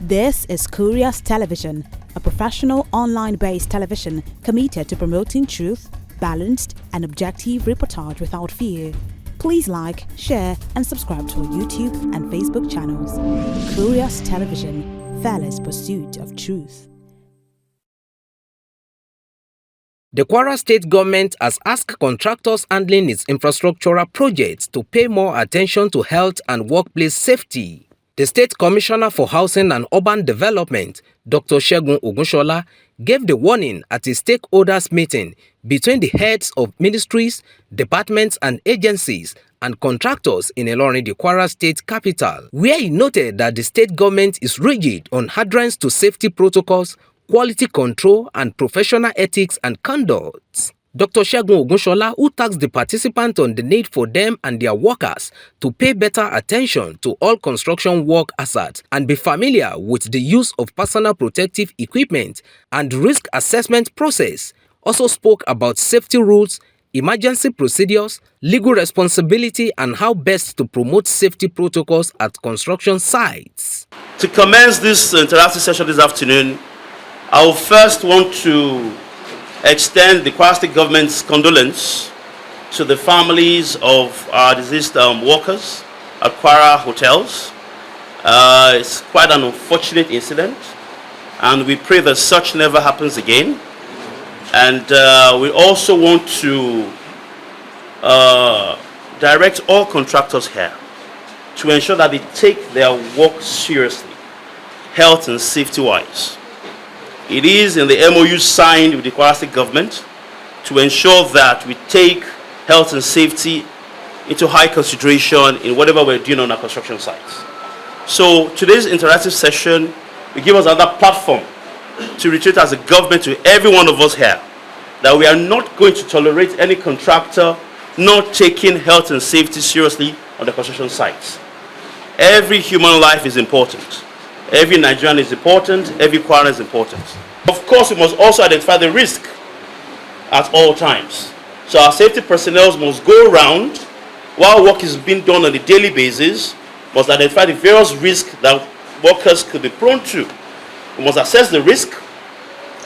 This is Curious Television, a professional online-based television committed to promoting truth, balanced and objective reportage without fear. Please like, share and subscribe to our YouTube and Facebook channels. Curious Television, fearless pursuit of truth. The Kwara state government has asked contractors handling its infrastructural projects to pay more attention to health and workplace safety. The State Commissioner for Housing and Urban Development, Dr. Segun Ogunshola, gave the warning at a stakeholders meeting between the heads of ministries, departments and agencies and contractors in Ilorin, the Kwara state capital, where he noted that the state government is rigid on adherence to safety protocols, quality control and professional ethics and conduct. Dr. Segun Ogunshola, who tasked the participants on the need for them and their workers to pay better attention to all construction work hazards and be familiar with the use of personal protective equipment and risk assessment process, also spoke about safety rules, emergency procedures, legal responsibility and how best to promote safety protocols at construction sites. To commence this interactive session this afternoon, I will first want to extend the Kwara State government's condolence to the families of our deceased workers at Kwara hotels. It's quite an unfortunate incident, and we pray that such never happens again. And we also want to direct all contractors here to ensure that they take their work seriously, health and safety-wise. It is in the MOU signed with the Kwara State government to ensure that we take health and safety into high consideration in whatever we're doing on our construction sites. So today's interactive session will give us another platform to reiterate as a government to every one of us here that we are not going to tolerate any contractor not taking health and safety seriously on the construction sites. Every human life is important. Every Nigerian is important, every Kwara is important. Of course, we must also identify the risk at all times. So our safety personnel must go around while work is being done on a daily basis, must identify the various risks that workers could be prone to. We must assess the risk,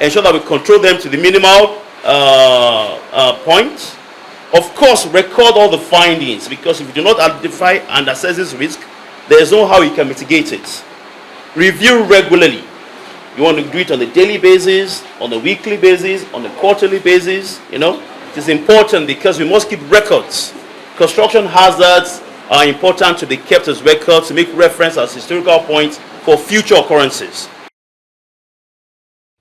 ensure that we control them to the minimal point. Of course, record all the findings, because if you do not identify and assess this risk, there is no how you can mitigate it. Review regularly. You want to do it on a daily basis, on a weekly basis, on a quarterly basis. It is important because we must keep records. Construction hazards are important to be kept as records to make reference as historical points for future occurrences.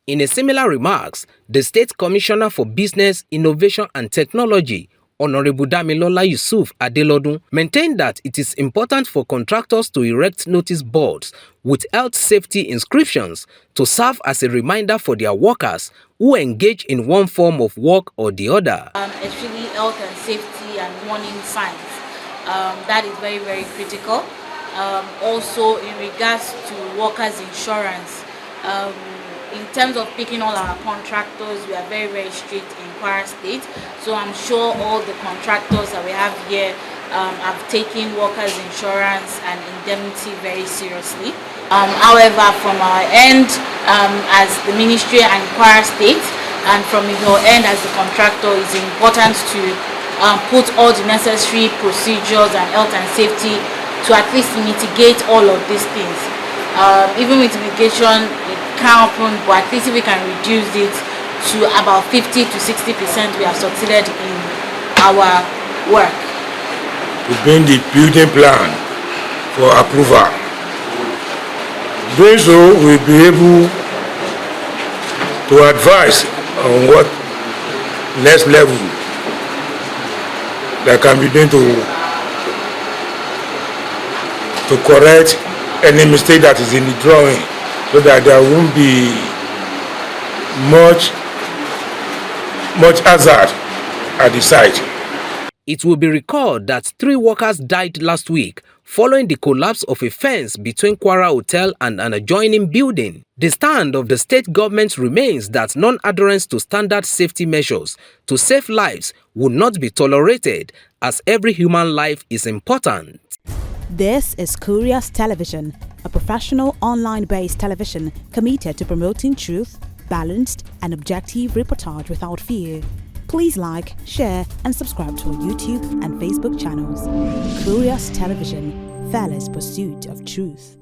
In a similar remarks, the State Commissioner for Business, Innovation and Technology, Honorable Damilola Yusuf Adelodun, maintained that it is important for contractors to erect notice boards with health safety inscriptions to serve as a reminder for their workers who engage in one form of work or the other. Especially health and safety and warning signs. That is very, very critical. Also, in regards to workers' insurance, in terms of picking all our contractors, we are very, very strict in Kwara State. So I'm sure all the contractors that we have here have taken workers' insurance and indemnity very seriously. However, from our end, as the ministry and Kwara State, and from your end as the contractor, it's important to put all the necessary procedures and health and safety to at least mitigate all of these things. Even with mitigation, can't happen, but at least if we can reduce it to about 50 to 60%, we have succeeded in our work. We bring the building plan for approval. Doing so, we'll be able to advise on what next level that can be done to correct any mistake that is in the drawing, so that there won't be much hazard at the site. It will be recalled that 3 workers died last week following the collapse of a fence between Kwara Hotel and an adjoining building. The stand of the state government remains that non-adherence to standard safety measures to save lives will not be tolerated, as every human life is important. This is Curious Television, a professional online-based television committed to promoting truth, balanced and objective reportage without fear. Please like, share and subscribe to our YouTube and Facebook channels. Curious Television, fearless pursuit of truth.